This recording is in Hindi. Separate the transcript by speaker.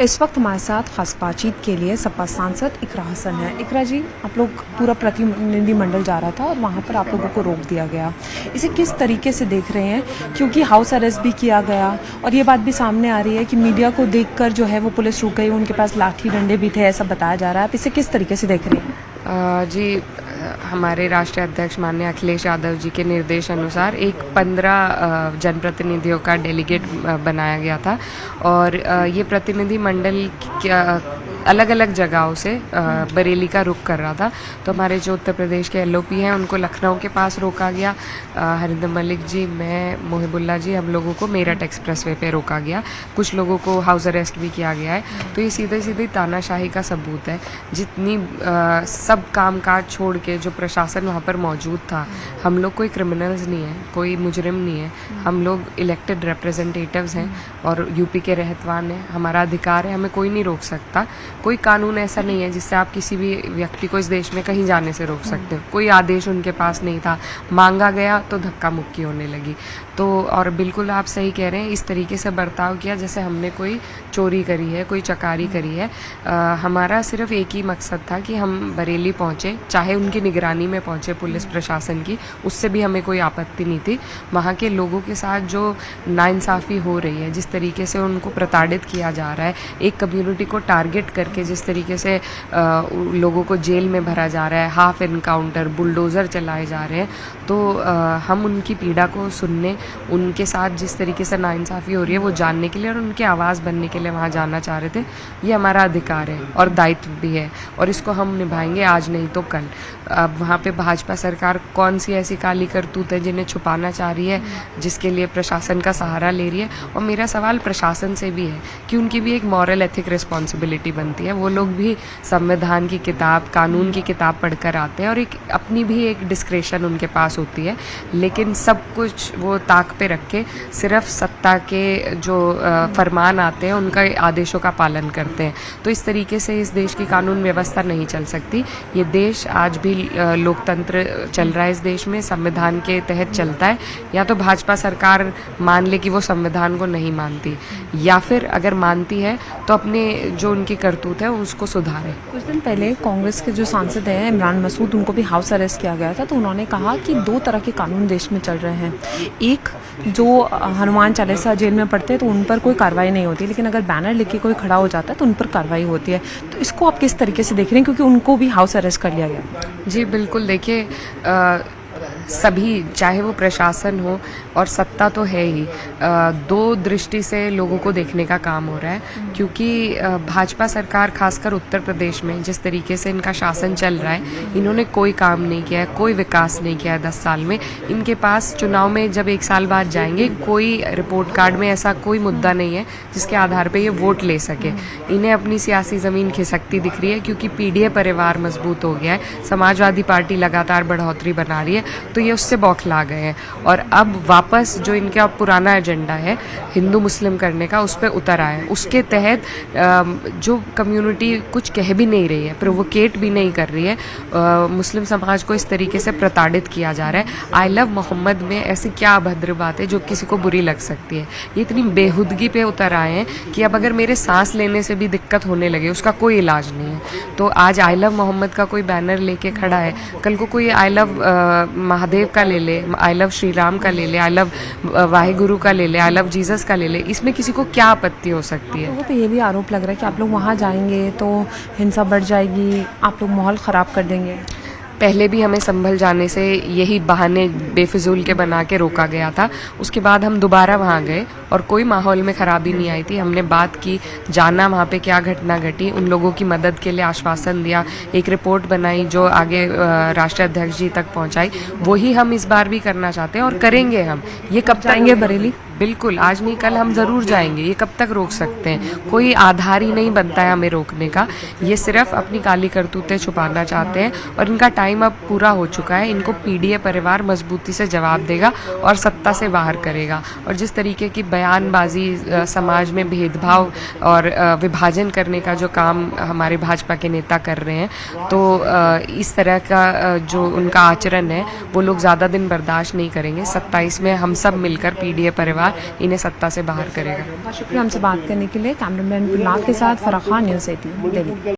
Speaker 1: इस वक्त हमारे साथ खास बातचीत के लिए सपा सांसद इकरा हसन है। इकरा जी, आप लोग पूरा प्रतिनिधिमंडल जा रहा था और वहाँ पर आप लोगों को रोक दिया गया, इसे किस तरीके से देख रहे हैं? क्योंकि हाउस अरेस्ट भी किया गया और ये बात भी सामने आ रही है कि मीडिया को देखकर जो है वो पुलिस रुक गई, उनके पास लाठी डंडे भी थे, ऐसा बताया जा रहा है। आप इसे किस तरीके से देख रहे हैं?
Speaker 2: जी, हमारे राष्ट्रीय अध्यक्ष माननीय अखिलेश यादव जी के निर्देश अनुसार एक 15 जनप्रतिनिधियों का डेलीगेट बनाया गया था और ये प्रतिनिधि मंडल अलग अलग जगहों से बरेली का रुख कर रहा था। तो हमारे जो उत्तर प्रदेश के एलओपी हैं उनको लखनऊ के पास रोका गया। हरिंदर मलिक जी, मैं, मोहिबुल्ला जी, हम लोगों को मेरठ एक्सप्रेसवे पे रोका गया। कुछ लोगों को हाउस अरेस्ट भी किया गया है। तो ये सीधे सीधे तानाशाही का सबूत है। जितनी सब काम काज छोड़ के जो प्रशासन वहाँ पर मौजूद था, हम लोग कोई क्रिमिनल्स नहीं है, कोई मुजरिम नहीं है, हम लोग इलेक्टेड रिप्रेजेंटेटिव्स हैं और यूपी के रहतवान हैं। हमारा अधिकार है, हमें कोई नहीं रोक सकता। कोई कानून ऐसा नहीं है जिससे आप किसी भी व्यक्ति को इस देश में कहीं जाने से रोक सकते हो। कोई आदेश उनके पास नहीं था, मांगा गया तो धक्का मुक्की होने लगी। तो और बिल्कुल आप सही कह रहे हैं, इस तरीके से बर्ताव किया जैसे हमने कोई चोरी करी है, कोई चकारी करी है। हमारा सिर्फ एक ही मकसद था कि हम बरेली पहुँचे, चाहे उनकी निगरानी में पहुँचे पुलिस प्रशासन की, उससे भी हमें कोई आपत्ति नहीं थी। वहाँ के लोगों के साथ जो नाइंसाफ़ी हो रही है, जिस तरीके से उनको प्रताड़ित किया जा रहा है, एक कम्युनिटी को टारगेट करके जिस तरीके से लोगों को जेल में भरा जा रहा है, हाफ एनकाउंटर, बुलडोज़र चलाए जा रहे हैं, तो हम उनकी पीड़ा को सुनने, उनके साथ जिस तरीके से नाइंसाफ़ी हो रही है वो जानने के लिए और उनकी आवाज़ बनने के लिए वहाँ जाना चाह रहे थे। ये हमारा अधिकार है और दायित्व भी है और इसको हम निभाएंगे, आज नहीं तो कल। अब वहाँ पे भाजपा सरकार कौन सी ऐसी काली करतूत है जिन्हें छुपाना चाह रही है, जिसके लिए प्रशासन का सहारा ले रही है। और मेरा सवाल प्रशासन से भी है कि उनकी भी एक मॉरल एथिक रिस्पॉन्सिबिलिटी बनती है। वो लोग भी संविधान की किताब, कानून की किताब पढ़कर आते हैं और एक अपनी भी एक डिस्क्रेशन उनके पास होती है, लेकिन सब कुछ वो ताक पे रख के सिर्फ सत्ता के जो फरमान आते हैं उनका आदेशों का पालन करते हैं। तो इस तरीके से इस देश की कानून व्यवस्था नहीं चल सकती। ये देश आज भी लोकतंत्र चल रहा है, इस देश में संविधान के तहत चलता है। या तो भाजपा सरकार मान ले कि वो संविधान को नहीं मानती, या फिर अगर मानती है तो अपने जो उनकी करतूत है उसको सुधारे।
Speaker 1: कुछ दिन पहले कांग्रेस के जो सांसद हैं इमरान मसूद, उनको भी हाउस अरेस्ट किया गया था। तो उन्होंने कहा कि दो तरह के कानून देश में चल रहे हैं। एक, जो हनुमान चालीसा जेल में पढ़ते हैं तो उन पर कोई कार्रवाई नहीं होती, लेकिन अगर बैनर लेके कोई खड़ा हो जाता है तो उन पर कार्रवाई होती है। तो इसको आप किस तरीके से देख रहे हैं, क्योंकि उनको भी हाउस अरेस्ट कर लिया गया?
Speaker 2: जी बिल्कुल, देखिए, सभी, चाहे वो प्रशासन हो और सत्ता तो है ही, दो दृष्टि से लोगों को देखने का काम हो रहा है। क्योंकि भाजपा सरकार, खासकर उत्तर प्रदेश में जिस तरीके से इनका शासन चल रहा है, इन्होंने कोई काम नहीं किया है, कोई विकास नहीं किया है 10 साल में। इनके पास चुनाव में जब 1 साल बाद जाएंगे, कोई रिपोर्ट कार्ड में ऐसा कोई मुद्दा नहीं है जिसके आधार पर ये वोट ले सके। इन्हें अपनी सियासी ज़मीन खिसकती दिख रही है क्योंकि पीडीए परिवार मजबूत हो गया है, समाजवादी पार्टी लगातार बढ़ोतरी बना रही है, तो ये उससे बौखला गए हैं। और अब वापस जो इनका पुराना एजेंडा है हिंदू मुस्लिम करने का, उस पर उतर आए हैं। उसके तहत जो कम्युनिटी कुछ कह भी नहीं रही है, प्रोवोकेट भी नहीं कर रही है, मुस्लिम समाज को इस तरीके से प्रताड़ित किया जा रहा है। आई लव मोहम्मद में ऐसी क्या अभद्र बात है जो किसी को बुरी लग सकती है? ये इतनी बेहुदगी पे उतर आए हैं कि अब अगर मेरे सांस लेने से भी दिक्कत होने लगे, उसका कोई इलाज नहीं है। तो आज आई लव मोहम्मद का कोई बैनर लेके खड़ा है, कल को कोई आई लव महादेव का ले ले, आई लव श्री राम का ले ले, आई लव वाहिगुरु का ले ले, आई लव जीसस का ले ले। इसमें किसी को क्या आपत्ति हो सकती है?
Speaker 1: लोगों पे ये भी आरोप लग रहा है कि आप लोग वहाँ जाएंगे तो हिंसा बढ़ जाएगी, आप लोग माहौल ख़राब कर देंगे।
Speaker 2: पहले भी हमें संभल जाने से यही बहाने बेफिजूल के बना के रोका गया था। उसके बाद हम दोबारा वहाँ गए और कोई माहौल में खराबी नहीं आई थी। हमने बात की, जाना वहाँ पे क्या घटना घटी, उन लोगों की मदद के लिए आश्वासन दिया, एक रिपोर्ट बनाई जो आगे राष्ट्रीय अध्यक्ष जी तक पहुँचाई। वही हम इस बार भी करना चाहते हैं और करेंगे हम। ये कब
Speaker 1: जाएंगे बरेली?
Speaker 2: बिल्कुल, आज नहीं कल हम ज़रूर जाएंगे। ये कब तक रोक सकते हैं? कोई आधार ही नहीं बनता है हमें रोकने का। ये सिर्फ अपनी काली करतूतें छुपाना चाहते हैं और इनका टाइम अब पूरा हो चुका है। इनको पीडीए परिवार मजबूती से जवाब देगा और सत्ता से बाहर करेगा। और जिस तरीके की बयान बयानबाजी, समाज में भेदभाव और विभाजन करने का जो काम हमारे भाजपा के नेता कर रहे हैं, तो इस तरह का जो उनका आचरण है वो लोग ज़्यादा दिन बर्दाश्त नहीं करेंगे। 27 में हम सब मिलकर पीडीए परिवार इन्हें सत्ता से बाहर करेगा।
Speaker 1: बहुत शुक्रिया हमसे बात करने के लिए। कैमरामैन प्रहलाद के साथ फराह खान, न्यूज़ 18 दिल्ली।